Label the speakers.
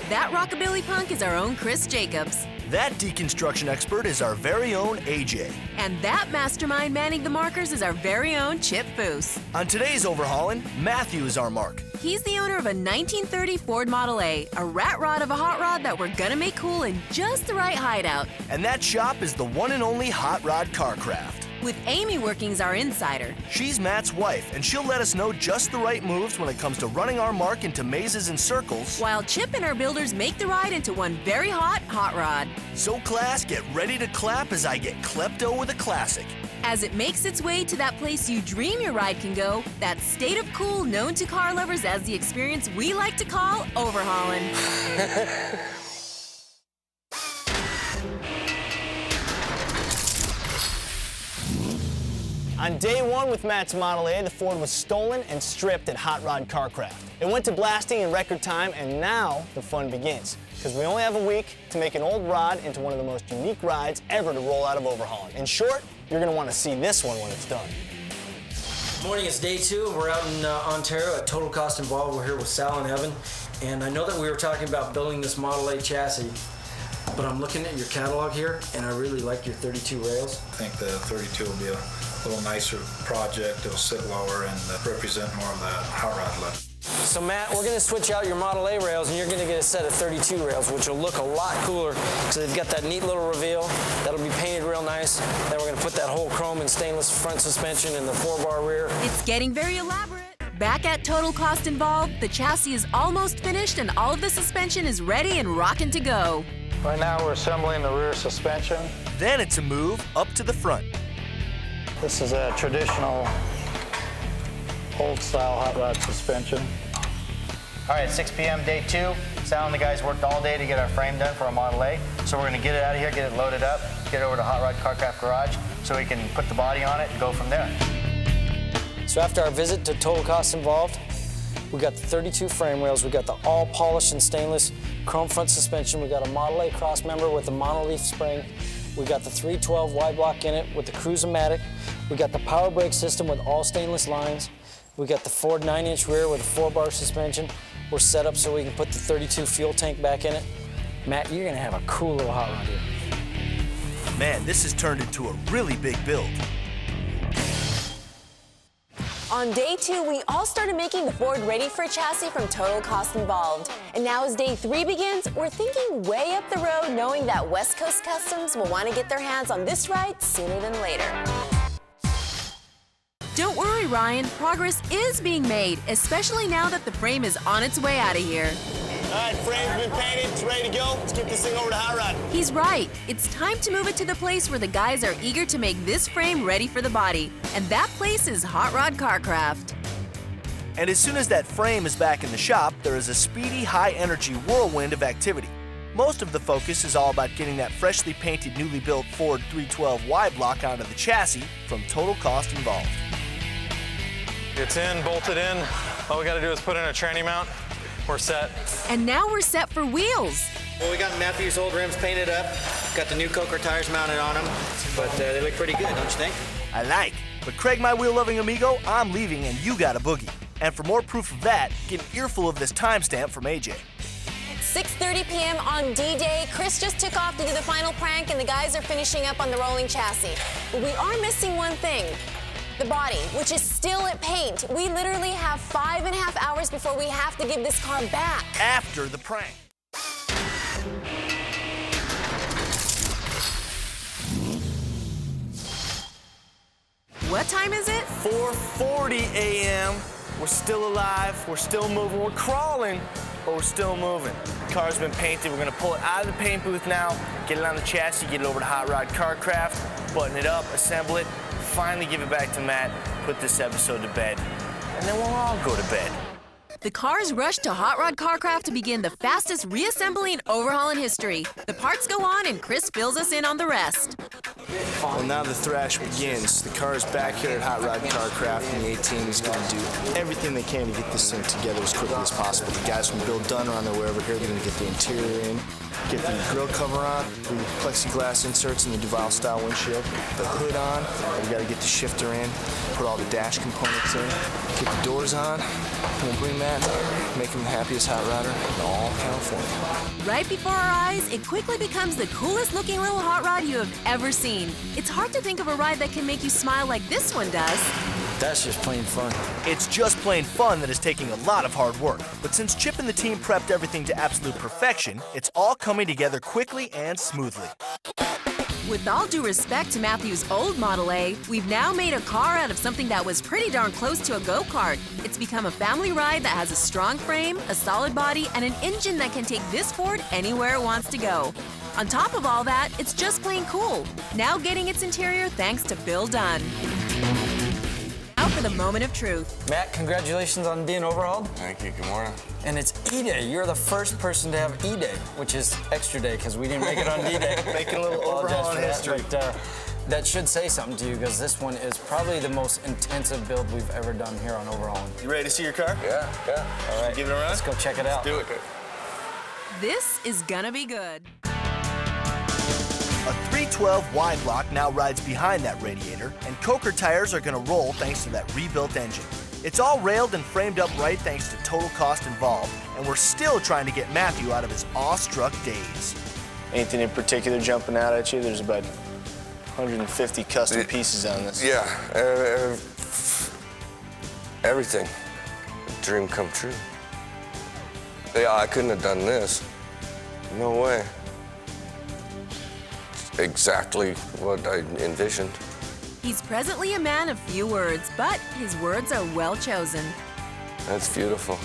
Speaker 1: That rockabilly punk is our own Chris Jacobs.
Speaker 2: That deconstruction expert is our very own AJ.
Speaker 1: And that mastermind manning the markers is our very own Chip Foose.
Speaker 2: On today's Overhaulin', Matthew is our mark.
Speaker 1: He's the owner of a 1930 Ford Model A rat rod of a hot rod that we're gonna make cool in just the right hideout.
Speaker 2: And that shop is the one and only Hot Rod Carcraft.
Speaker 1: With Amy working as our insider.
Speaker 2: She's Matt's wife, and she'll let us know just the right moves when it comes to running our mark into mazes and circles.
Speaker 1: While Chip and our builders make the ride into one very hot rod.
Speaker 2: So class, get ready to clap as I get klepto with a classic.
Speaker 1: As it makes its way to that place you dream your ride can go, that state of cool known to car lovers as the experience we like to call overhauling.
Speaker 3: On day one with Matt's Model A, the Ford was stolen and stripped at Hot Rod Carcraft. It went to blasting in record time, and now the fun begins. Because we only have a week to make an old rod into one of the most unique rides ever to roll out of Overhaulin'. In short, you're going to want to see this one when it's done.
Speaker 4: Morning, it's day two. We're out in Ontario at Total Cost Involved. We're here with Sal and Evan. And I know that we were talking about building this Model A chassis, but I'm looking at your catalog here, and I really like your 32 rails.
Speaker 5: I think the 32 will be a little nicer project. It'll sit lower and represent more of that hot rod look.
Speaker 4: So Matt, we're gonna switch out your Model A rails and you're gonna get a set of 32 rails, which will look a lot cooler. So they've got that neat little reveal. That'll be painted real nice. Then we're gonna put that whole chrome and stainless front suspension and the 4-bar rear.
Speaker 1: It's getting very elaborate. Back at Total Cost Involved, the chassis is almost finished and all of the suspension is ready and rocking to go.
Speaker 6: Right now we're assembling the rear suspension.
Speaker 2: Then it's a move up to the front.
Speaker 6: This is a traditional old-style hot rod suspension.
Speaker 7: All right, 6 p.m. day two. Sal and the guys worked all day to get our frame done for our Model A. So we're gonna get it out of here, get it loaded up, get it over to Hot Rod Carcraft Garage so we can put the body on it and go from there.
Speaker 4: So after our visit to Total Cost Involved, we got the 32 frame rails, we got the all polished and stainless chrome front suspension, we got a Model A cross member with the monoleaf spring, we got the 312 Y block in it with the Cruise-O-Matic, we got the power brake system with all stainless lines, we got the Ford 9-inch rear with a 4-bar suspension. We're set up so we can put the 32 fuel tank back in it. Matt, you're gonna have a cool little hot rod here.
Speaker 2: Man, this has turned into a really big build.
Speaker 8: On day two, we all started making the Ford ready for chassis from Total Cost Involved. And now as day three begins, we're thinking way up the road, knowing that West Coast Customs will want to get their hands on this ride sooner than later.
Speaker 1: Don't worry, Ryan, progress is being made, especially now that the frame is on its way out of here.
Speaker 3: All right, frame's been painted, it's ready to go. Let's get this thing over to Hot Rod.
Speaker 1: He's right. It's time to move it to the place where the guys are eager to make this frame ready for the body. And that place is Hot Rod Carcraft.
Speaker 2: And as soon as that frame is back in the shop, there is a speedy, high-energy whirlwind of activity. Most of the focus is all about getting that freshly painted, newly built Ford 312Y block onto the chassis from Total Cost Involved.
Speaker 9: It's in, bolted in. All we gotta do is put in a tranny mount. We're set.
Speaker 1: And now we're set for wheels.
Speaker 7: Well, we got Matthew's old rims painted up, got the new Coker tires mounted on them, but they look pretty good, don't you think?
Speaker 2: I like. But Craig, my wheel-loving amigo, I'm leaving and you got a boogie. And for more proof of that, get an earful of this timestamp from AJ.
Speaker 8: 6:30 p.m. on D-Day. Chris just took off to do the final prank and the guys are finishing up on the rolling chassis. But we are missing one thing. The body, which is still at paint. We literally have 5.5 hours before we have to give this car back.
Speaker 2: After the prank.
Speaker 1: What time is it?
Speaker 3: 4:40 a.m. We're still alive, we're still moving, we're crawling, but we're still moving. The car's been painted, we're gonna pull it out of the paint booth now, get it on the chassis, get it over to Hot Rod Carcraft, button it up, assemble it, finally give it back to Matt, put this episode to bed, and then we'll all go to bed.
Speaker 1: The cars rush to Hot Rod Carcraft to begin the fastest reassembly and overhaul in history. The parts go on and Chris fills us in on the rest.
Speaker 3: Well, now the thrash begins. The car is back here at Hot Rod Carcraft, and the A-Team is going to do everything they can to get this thing together as quickly as possible. The guys from Build Done are on their way over here. They're going to get the interior in, get the grill cover on, the plexiglass inserts in the Duval-style windshield, the hood on. We got to get the shifter in. put all the dash components in, get the doors on, and we'll bring Matt in, make him the happiest hot rodder in all California.
Speaker 1: Right before our eyes, it quickly becomes the coolest looking little hot rod you have ever seen. It's hard to think of a ride that can make you smile like this one does.
Speaker 4: That's just plain fun.
Speaker 2: It's just plain fun that is taking a lot of hard work. But since Chip and the team prepped everything to absolute perfection, it's all coming together quickly and smoothly.
Speaker 1: With all due respect to Matthew's old Model A, we've now made a car out of something that was pretty darn close to a go-kart. It's become a family ride that has a strong frame, a solid body, and an engine that can take this Ford anywhere it wants to go. On top of all that, it's just plain cool. Now getting its interior thanks to Bill Dunn. Now for the moment of truth.
Speaker 4: Matt, congratulations on being overhauled.
Speaker 10: Thank you. Good morning.
Speaker 4: And it's E-Day. You're the first person to have E-Day, which is extra day because we didn't make it on D-Day.
Speaker 3: Making a little overhauling history.
Speaker 4: But that should say something to you because this one is probably the most intensive build we've ever done here on Overhauling.
Speaker 3: You ready to see your car?
Speaker 10: Yeah.
Speaker 4: All right.
Speaker 3: Give it a run?
Speaker 4: Let's go check it out.
Speaker 3: Do it.
Speaker 1: This is gonna be good.
Speaker 2: A 312 wide block now rides behind that radiator, and Coker tires are going to roll thanks to that rebuilt engine. It's all railed and framed up right thanks to total cost involved, and we're still trying to get Matthew out of his awestruck daze.
Speaker 3: Anything in particular jumping out at you? There's about 150 custom pieces on this.
Speaker 10: Yeah, everything. Dream come true. Yeah, I couldn't have done this. No way. It's exactly what I envisioned.
Speaker 1: He's presently a man of few words, but his words are well chosen.
Speaker 10: That's beautiful.